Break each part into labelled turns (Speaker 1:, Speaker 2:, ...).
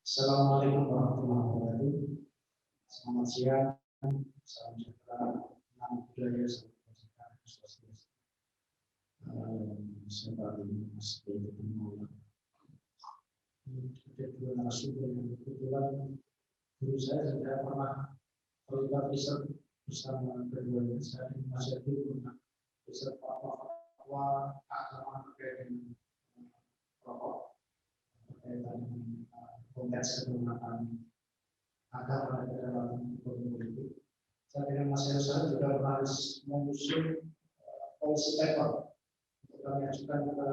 Speaker 1: Assalamualaikum warahmatullahi wabarakatuh. Selamat siang, salam sejahtera, salam budaya, salam kebajikan, swastiastu. Saya Pak Mas Boyo. Ada dua narasumber yang kebetulan guru saya tidak pernah terlibat riset bersama keduanya. Saya masih pernah riset fatwa agama terkait dengan rokok, berkaitan dengan konteks kebermanfaatan agama dalam politik. Saya dengan Mas Yosan juga harus menyusun policy paper untuk kami ajukan ke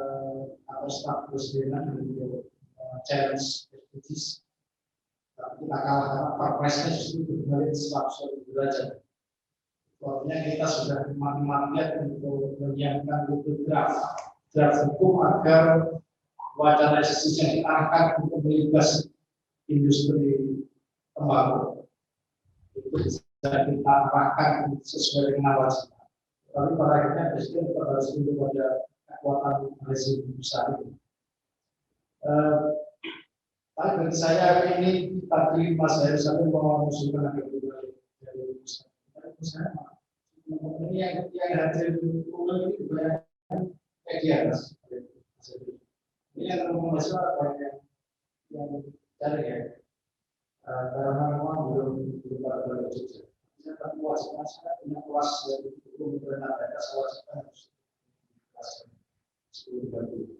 Speaker 1: atau staf presidenan untuk challenge SDGs. Kita kalah karena perpresnya justru berbalik 180 derajat. Artinya kita sudah mati-matian untuk menyiapkan draft hukum agar wacana SDGs yang diarahkan untuk melibas industri tembakau itu bisa kita arahkan sesuai dengan wacana. Tapi pada akhirnya presiden harus tunduk pada kekuatan rezim besar itu. Tapi bagi saya ini tadi Mas Yosan mengusulkan agak berbalik dari pusat. Saya ini yang hadir di umum ini kebanyakan media mas. Ini yang membaca banyak yang cari ya, karena memang belum pada balik Jogja. Saya puas, saya punya puas dari hukum pemerintah daerah saya harus sepuluh batu.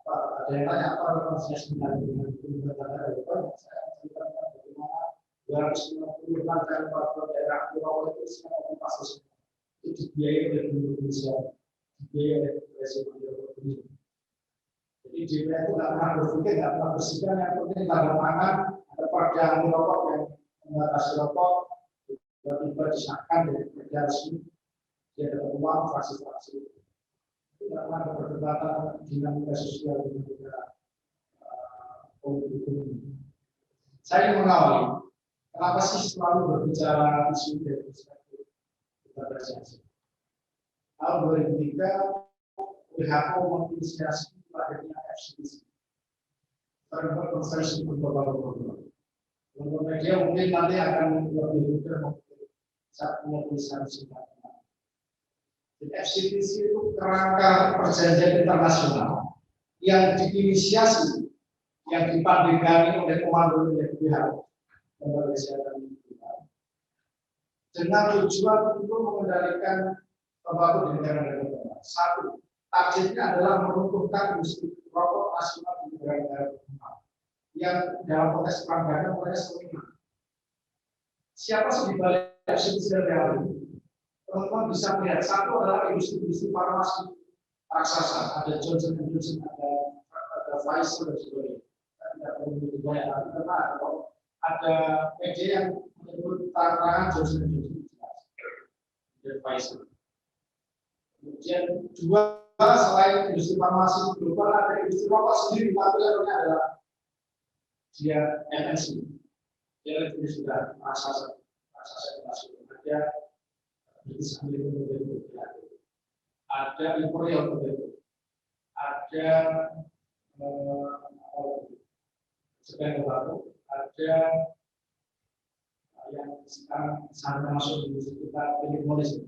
Speaker 1: Ada yang tanya apa rekomendasi dengan hukum pemerintah daerah? Saya ceritakan bagaimana 250 lantai peraturan daerah pulau itu sekarang kasus itu dibiayai oleh Indonesia, dibiayai oleh Presiden Jokowi. Jadi DPR itu nggak pernah berpikir, nggak pernah bersikap yang penting tanda tangan ada perda anti rokok yang membatasi rokok tiba-tiba disahkan dari kerja resmi dia dapat uang fraksi-fraksi itu nggak pernah ada perdebatan dinamika sosial di negara politik ini. Saya mengawali kenapa sih selalu berbicara isu dari perspektif demokrasi. Tahun 2003 WHO menginisiasi lahirnya FCTC, Framework Convention on Global Warming. Untuk media mungkin nanti akan lebih mudah saat punya tulisan singkatnya. FCTC itu kerangka perjanjian internasional yang diinisiasi, yang dipandegani oleh komando oleh WHO, Lembaga Kesehatan Dunia, dengan tujuan untuk mengendalikan tembakau di negara-negara. Satu, targetnya adalah meruntuhkan industri rokok nasional di negara-negara berkembang yang dalam konteks perang dagang mereka sering. Siapa sih di balik FCTC ini? Teman-teman bisa melihat satu adalah industri farmasi raksasa, ada Johnson & Johnson, ada Pfizer dan sebagainya. Tidak perlu dibayar, tapi karena ada media yang menyebut tantangan Johnson & Johnson dan Pfizer. Kemudian dua, selain industri farmasi global ada industri rokok sendiri, tapi yang adalah dia MNC, dia lebih sudah raksasa internasional. Ada Imperial Tobacco, ada Japan Tobacco, ada yang sekarang sangat masuk di sekitar Philip Morris.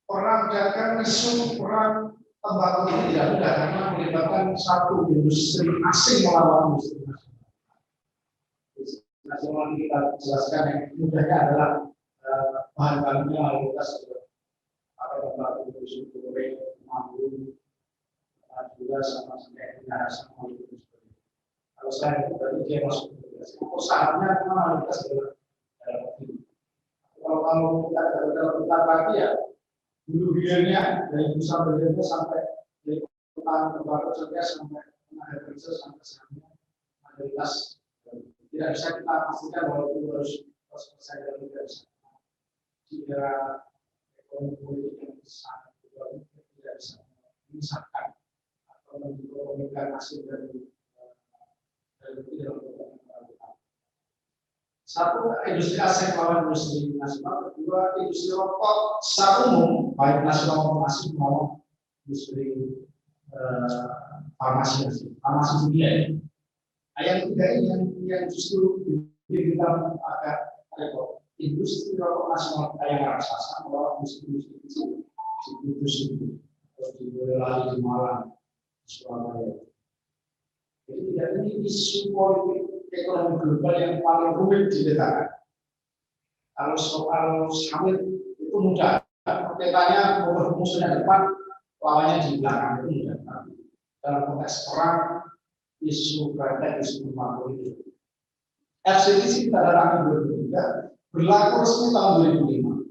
Speaker 1: Perang dagang isu perang tembakau ini tidak mudah karena melibatkan satu industri asing melawan industri nasional. Kita jelaskan yang mudahnya adalah bahan bakunya mayoritas apa tembakau industri goreng, manggung, juga sama negara sama itu. Kalau saya itu berarti dia masuk ke usahanya mayoritas adalah dalam negeri. Kalau kita dalam lagi ya dulu hilirnya dari pusat hilirnya sampai dari hutan tembakau sampai tenaga kerja sampai sahamnya mayoritas tidak bisa kita pastikan bahwa itu harus persen dan tidak bisa. Jika ekonomi politik yang sangat berubah tidak bisa memisahkan atau menggabungkan hasil dari dalam satu, industri asing melawan industri nasional. Kedua, industri rokok secara umum, baik nasional maupun asing melawan industri farmasi. farmasi dunia ya. Nah, yang ketiga ini yang justru bikin kita agak repot. Industri rokok nasional yang raksasa melawan industri kecil di Kudus itu, di Boyolali, di Malang, di Surabaya. Jadi tidak ini isu politik ekonomi global yang paling rumit dipetakan. Kalau soal sawit itu mudah, petanya musuhnya depan, lawannya di belakang itu mudah. Dalam konteks perang, isu berada isu politik. FCTC pada tahun 2003 berlaku resmi tahun 2005.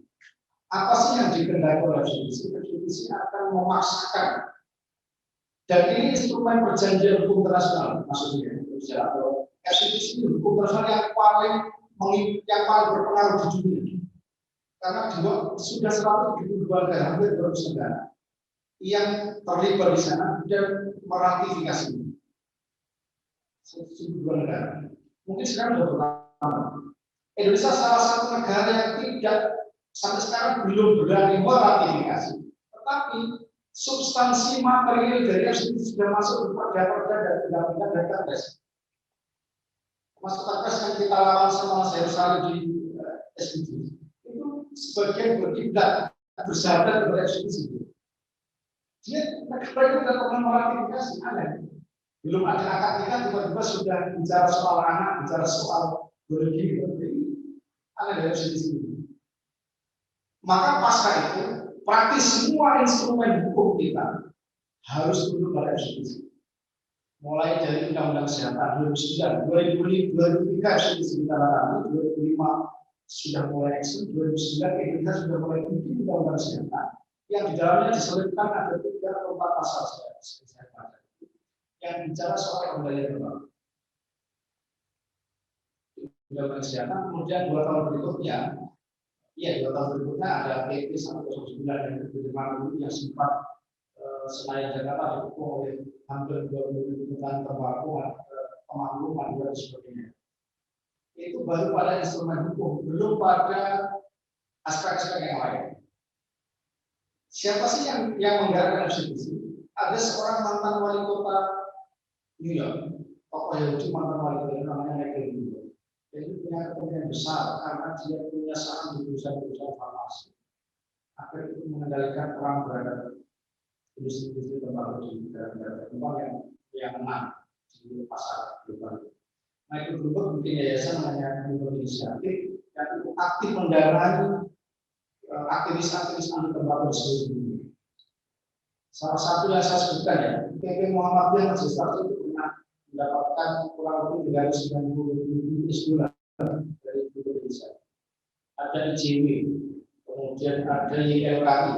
Speaker 1: Apa sih yang dikendaki oleh FCTC? FCTC akan memaksakan, dan ini instrumen perjanjian hukum internasional, maksudnya atau FCTC itu hukum internasional yang paling berpengaruh di dunia. Karena sudah 172 negara, hampir 200 negara yang terlibat di sana dan meratifikasi. 172 negara. Mungkin sekarang sudah bertambah. Indonesia salah satu negara yang tidak sampai sekarang belum berani meratifikasi. Tetapi substansi material dari FCTC sudah masuk ke perda-perda dan undang-undang dari Kongres. Masuk Kongres yang kita lawan sama saya sekali di SPG itu sebagian berkiblat bersahabat dengan FCTC. Dia negara itu tidak pernah meratifikasi, aneh. Belum ada akad nikah tiba-tiba sudah bicara soal anak, bicara soal biologi, ada dari sini. Maka pasca itu praktis semua instrumen hukum kita harus tunduk pada FCTC. Mulai dari Undang-Undang Kesehatan 2009, 2003 FCTC kita lalui, 2005 sudah mulai action, 2009 kita sudah mulai bikin Undang-Undang Kesehatan yang di dalamnya diselipkan ada 3 atau 4 pasal yang bicara soal kembalian kembali. Undang-Undang Kesehatan, kemudian 2 tahun berikutnya, 2 tahun berikutnya ada PP 109 yang ke-50 yang sempat Senayan Jakarta didukung oleh hampir 20 tentang tembakau, pemakluman dan sebagainya. Itu baru pada instrumen hukum, belum pada aspek-aspek yang lain. Siapa sih yang menggerakkan FCTC? Ada seorang mantan wali kota New York, tokoh Yahudi mantan wali kota namanya Michael Bloomberg. Jadi punya kepentingan besar karena dia punya saham di perusahaan-perusahaan farmasi. Akhirnya itu mengendalikan perang terhadap industri-industri tembakau di negara-negara berkembang yang menang di pasar global. Michael Bloomberg bikin yayasan namanya Bloomberg Initiative yang itu aktif mendanai aktivis-aktivis anti tembakau di seluruh dunia. Salah satu yang saya sebutkan ya, PP Muhammadiyah Majelis Taklim itu pernah mendapatkan kurang lebih 390 US$ dari Indonesia. Ada IJW, kemudian ada YLKI,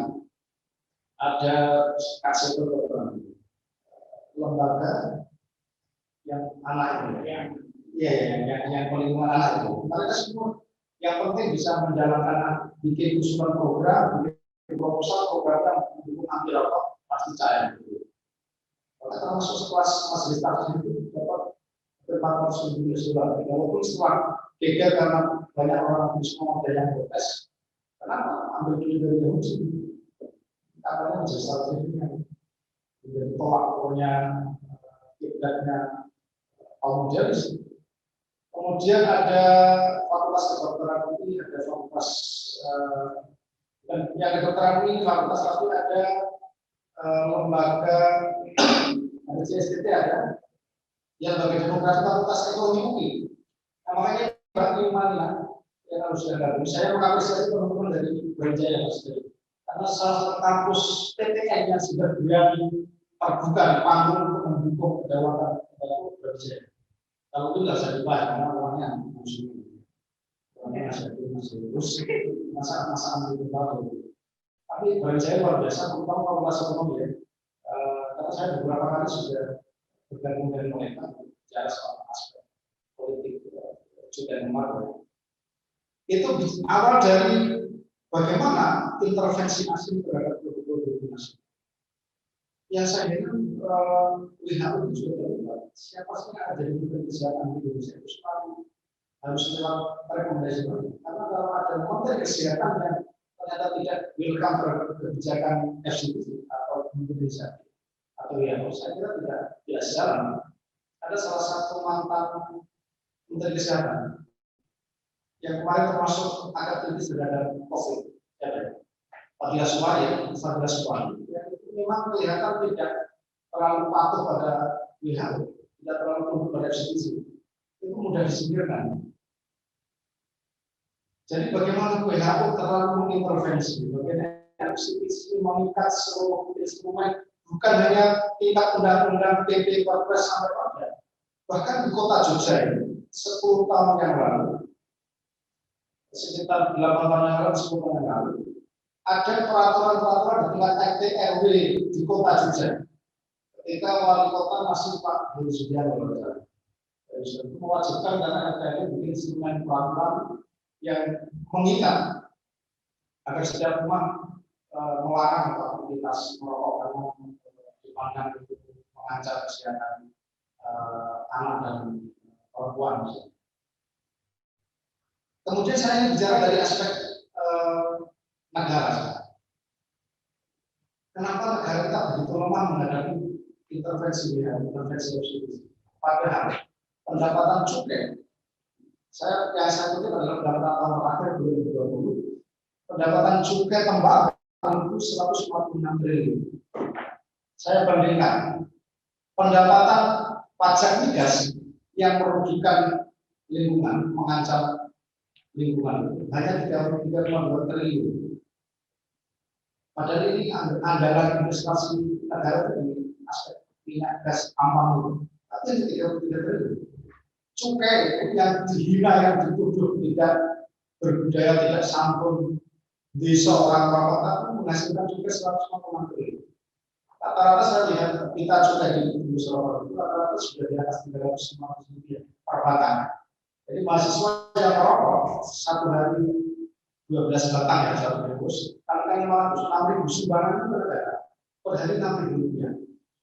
Speaker 1: ada KCP lembaga yang anak itu, yang pelindungan anak itu. Mereka semua yang penting bisa menjalankan, bikin usulan program, bikin proposal programnya mendukung anti rokok pasti cair. Karena termasuk sekelas Majelis Taklim itu dapat $400.000, walaupun setelah geger karena banyak orang semua ada yang protes. Kenapa ambil duit dari Yahudi? Katanya Majelis Taklim ini yang menjadi tolak ukurnya kiblatnya kaum Jawa. Kemudian ada fakultas kedokteran ini, ada fakultas dan yang kedokteran ini fakultas tapi ada lembaga ada CSDT ada yang bagi demokrasi fakultas ekonomi UI. Nah, makanya bagi mana yang harus dilakukan. Saya mengapresiasi teman-teman dari Brawijaya karena salah satu kampus PTN yang sudah berani terbuka di panggung untuk mendukung kedaulatan Brawijaya. Kalau itu nggak bisa dibahas karena orangnya masih terus masa ambil tembakau. Tapi Brawijaya luar biasa, terutama fakultas ekonomi ya. Karena saya beberapa kali sudah bergabung dengan mereka bicara soal aspek politik juga nomor. Itu awal dari bagaimana intervensi asing terhadap produk-produk nasional. Yang saya dengar WHO itu sudah terlibat. Siapa sih yang ada di kesehatan di Indonesia itu selalu harus lewat rekomendasi karena kalau ada menteri kesehatan yang ternyata tidak welcome terhadap kebijakan FCTC atau Indonesia atau WHO, saya kira tidak sejalan. Ada salah satu mantan Menteri Kesehatan yang kemarin termasuk agak kritis terhadap COVID, Fadila Suwari, yang memang kelihatan tidak terlalu patuh pada WHO, tidak terlalu tunduk pada FCTC, itu mudah disingkirkan. Jadi bagaimana WHO terlalu mengintervensi, bagaimana FCTC mengikat seluruh instrumen, bukan hanya tingkat undang-undang PP Perpres sampai pada, bahkan di kota Jogja ini 10 tahun yang lalu, sekitar 8 tahun yang lalu, 10 tahun yang lalu, ada peraturan-peraturan di tingkat RT RW di kota Jogja. Ketika wali kota masih Pak Budi Sudiarto, itu mewajibkan karena RT RW bikin instrumen peraturan yang mengikat agar setiap rumah melarang aktivitas merokok karena dipandang itu mengancam kesehatan anak dan perempuan. Kemudian saya ingin bicara dari aspek negara. Kenapa negara kita begitu lemah menghadapi intervensi FCTC? Padahal pendapatan cukai, saya kutip adalah pendapatan tahun terakhir 2020, pendapatan cukai tembakau itu 146 triliun. Saya bandingkan pendapatan pajak migas yang merugikan lingkungan, mengancam lingkungan hanya 33,2 triliun. Padahal ini andalan investasi negara di aspek minyak gas aman itu, tapi 33 triliun. Cukai yang dihina, yang dituduh tidak berbudaya, tidak santun di seorang kota itu menghasilkan cukai 150 triliun. Rata-rata saya lihat kita cukai di industri rokok itu rata-rata sudah di atas 350 miliar per batang. Jadi mahasiswa yang merokok satu hari 12 batang ya, satu bungkus, kali 500, 6.000 sumbangan itu berapa? Per hari 6.000 rupiah.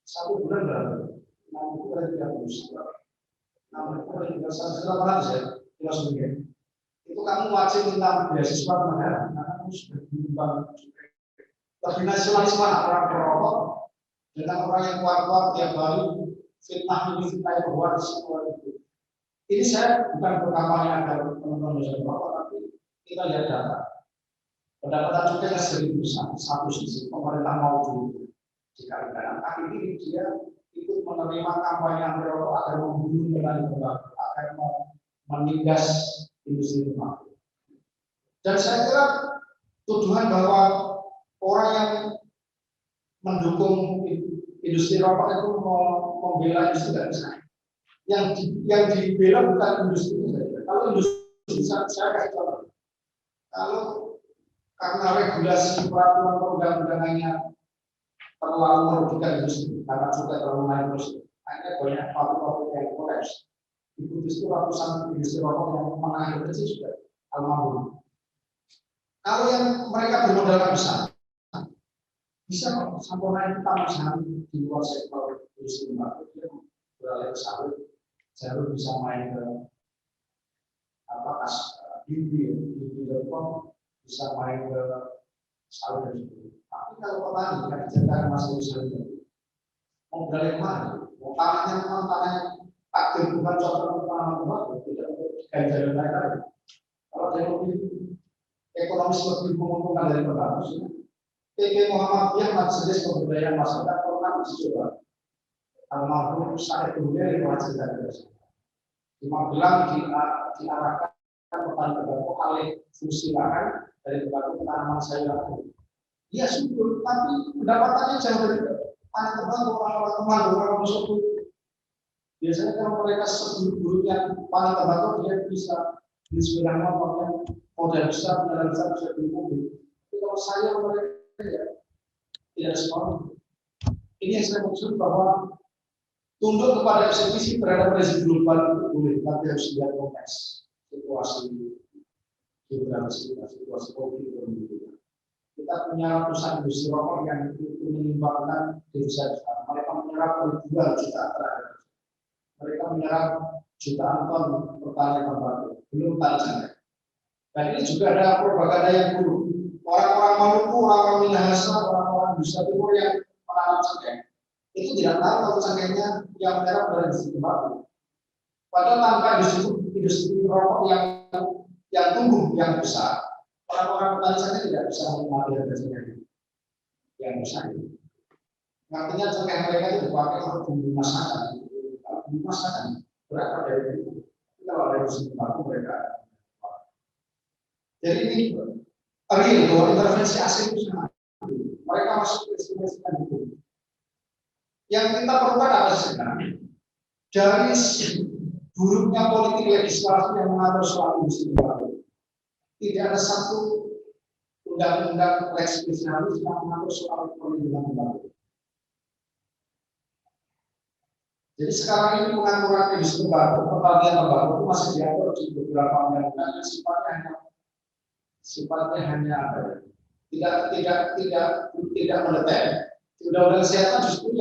Speaker 1: Satu bulan berapa? 6.000 kali 30. 6.000 kali 1.800 ya, kilo seminggu. Itu kamu wajib minta beasiswa negara, karena kamu sudah menyumbang cukai. Lebih nasionalis mana orang perokok dengan orang yang keluar-keluar tiap hari fitnah ini fitnah itu buat semua itu. Ini saya bukan berkampanye agar teman-teman bisa merokok, tapi kita lihat data. Pendapatan cukainya 1.000 satu sisi, pemerintah mau dulu dikalikan. Akhirnya dia ikut menerima kampanye anti rokok agar membunuh petani tembakau, agar menindas industri tembakau. Dan saya kira tuduhan bahwa orang yang mendukung industri rokok itu membela industri tidak bisa. Yang dibela bukan industri itu saja. Kalau industri saya kasih contoh. Kalau karena regulasi peraturan perundang-undangannya terlalu merugikan industri, karena cukai terlalu naik terus, akhirnya banyak pabrik-pabrik yang kolaps. Diputus itu ratusan industri rokok yang menengah kecil juga almarhum. Kalau yang mereka bermodalkan besar, bisa sampai naik tambah saham di luar sektor industri tembakau, dia beralih ke sawit, jalur bisa main ke BB.com, bisa main ke sawit dan sebagainya. Tapi kalau petani kan dijaga masih usaha mau beralih kemana? Mau tanahnya memang tanah takdir bukan cocok untuk tanaman tembakau, tidak untuk ganjaran mereka. Kalau dia lebih ekonomis lebih menguntungkan dari tembakau, PP Muhammadiyah Majelis Pemberdayaan Masyarakat pernah uji coba almarhum Said Hudayr yang cerita di Magelang diarahkan petani tembakau alih fungsi lahan dari tembakau ke tanaman sayuran. Iya subur, tapi pendapatannya jauh dari panen tembakau, orang-orang teman, orang subur. Biasanya kalau mereka sebelum-sebelumnya panen tembakau dia bisa beli sepeda motor yang modal besar, modal besar bisa beli mobil. Tapi kalau saya mereka ya, tidak semua. Ini yang saya maksud bahwa tunduk kepada FCTC terhadap rezim global itu boleh, tapi harus lihat konteks situasi geografis, situasi politik dan gitu. Kita punya ratusan industri rokok yang itu menyumbangkan devisa besar. Mereka menyerap ribuan juta terhadap. Mereka menyerap jutaan ton pertanian tembakau, belum tanah. Dan ini juga ada propaganda yang buruk. Orang-orang Maluku, orang-orang Minahasa, orang-orang Nusa Timur yang menanam cengkeh, itu tidak tahu kalau cangkehnya yang merah berada di situ tembakau. Padahal tanpa industri rokok yang tumbuh yang besar, orang-orang petani saja tidak bisa menikmati harga cengkeh yang besar. Artinya cengkeh mereka itu dipakai untuk bumbu masakan. Bumbu masakan berapa dari itu? Kalau ada industri tembakau mereka. Jadi ini real bahwa intervensi asing itu sangat. Mereka masuk ke estimasikan itu. Yang kita perlukan apa sebenarnya? Dari buruknya politik legislasi yang mengatur soal industri tembakau, tidak ada satu undang-undang lex spesialis yang mengatur soal perlindungan tembakau. Jadi sekarang ini pengaturan industri tembakau, pertanian tembakau itu masih diatur di beberapa undang-undang yang sifatnya hanya apa ya? Tidak mendetail. Di undang-undang kesehatan justru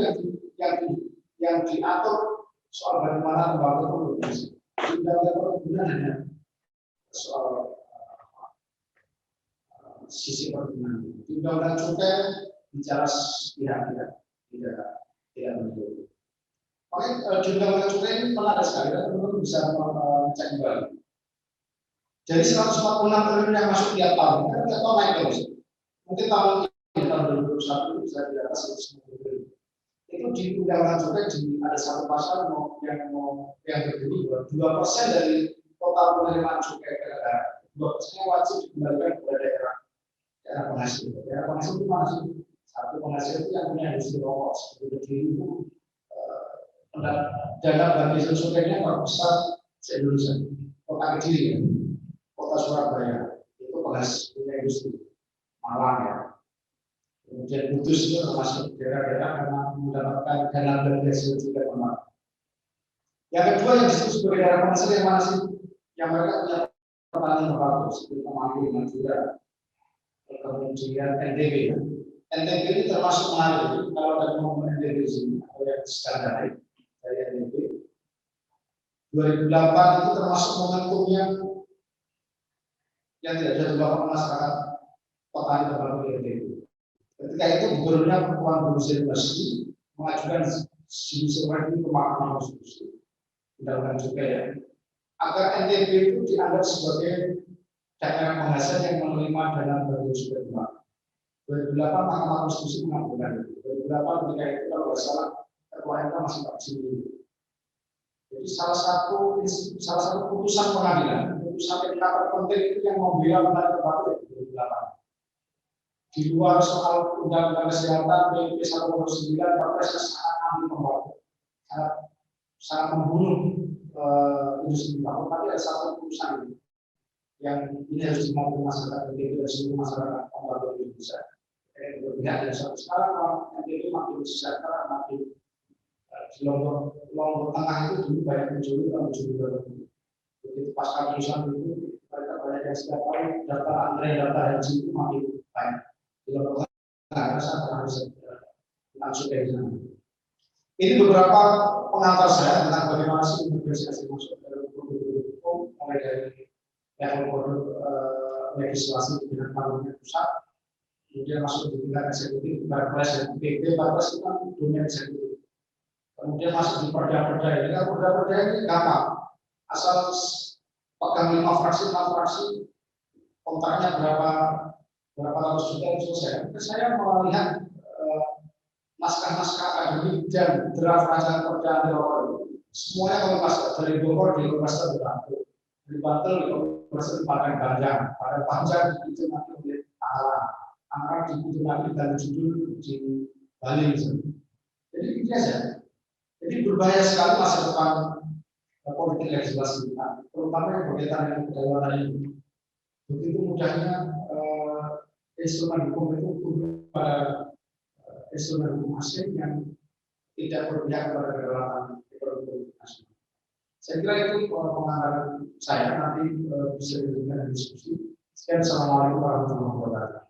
Speaker 1: yang diatur soal bagaimana tembakau itu produksi. Di undang-undang perkebunan hanya soal sisi perkebunan. Di undang-undang cukai bicara tidak menentu. Makanya di undang-undang cukai ini menarik sekali, teman-teman bisa cek kembali. Jadi 146 triliun yang masuk tiap tahun, kan tiap tahun naik terus. Mungkin tahun 2021 bisa di atas 150 triliun. Itu di undang-undang cukai ada satu pasal yang berbunyi bahwa 2% dari total penerimaan cukai ke negara, 2% wajib dikembalikan kepada daerah penghasil. Daerah penghasil itu mana sih? Satu penghasil itu yang punya industri rokok seperti itu. Dana bagi sukainya terbesar se-Indonesia. Kota Kediri, Kota Surabaya itu punya industri. Malang ya. Kemudian Kudus itu termasuk daerah-daerah karena mendapatkan dana dari hasil cukai tembakau. Yang kedua yang disebut sebagai daerah penghasil yang mana sih? Yang mereka punya pertanian tembakau seperti Temanggung, Madura, kemudian NTB. NTB ini termasuk menarik kalau ada ngomong NTB di sini atau yang sedang naik dari NTB. 2008 itu termasuk momentum yang tidak ada tembakau masyarakat petani tembakau di NTB. Ketika itu gubernurnya Perempuan Berusia University mengajukan judicial review ke Mahkamah Konstitusi undang-undang cukai ya, agar NTB itu dianggap sebagai daerah penghasil yang menerima dana bagi cukai tembakau. 2008 Mahkamah Konstitusi mengabulkan itu. 2008 ketika itu kalau tidak salah ketua MK masih Pak Jimmy. Jadi salah satu putusan pengadilan, putusan MK terpenting itu yang membela petani tembakau itu 2008. Di luar soal undang-undang kesehatan PP 109 Perpres sangat anti tembakau, sangat membunuh industri tembakau. Tapi ada satu putusan yang ini harus dimampu masyarakat NTB dan seluruh masyarakat tembakau di Indonesia. Berpihak dan suatu sekarang NTB makin sejahtera, makin di Lombok Tengah itu dulu banyak mencuri dan mencuri berlebih. Begitu pasca putusan itu mereka banyak yang setiap kali data antrean data haji itu makin banyak. Di Lombok Tengah saya pernah langsung dari sana. Ini beberapa pengantar saya tentang bagaimana sih negosiasi masuk dalam produk hukum mulai dari level produk legislasi dengan parlemen pusat, kemudian masuk di tingkat eksekutif, Perpres dan PP. Perpres itu kan dunia eksekutif. Kemudian masuk di perda-perda ini, kan perda-perda ini gampang, asal pegang 5 fraksi, 6 fraksi, kontraknya berapa ratus juta itu selesai. Saya melihat naskah-naskah akademik dan draft rancangan perda anti rokok itu semuanya kalau pas dari Bogor di Universitas Bantul, di Bantul di Universitas Padang Panjang itu nanti oleh Angkaran di nanti dan judul di Bali misalnya. Jadi ini saja. Jadi berbahaya sekali masa depan politik legislasi kita, terutama yang berkaitan dengan kedaulatan ini. Begitu mudahnya instrumen hukum itu tunduk pada instrumen hukum asing yang tidak berpihak kepada kedaulatan ekonomi nasional. Saya kira itu penganggaran saya nanti bisa diberikan diskusi. Sekian, assalamualaikum warahmatullahi wabarakatuh.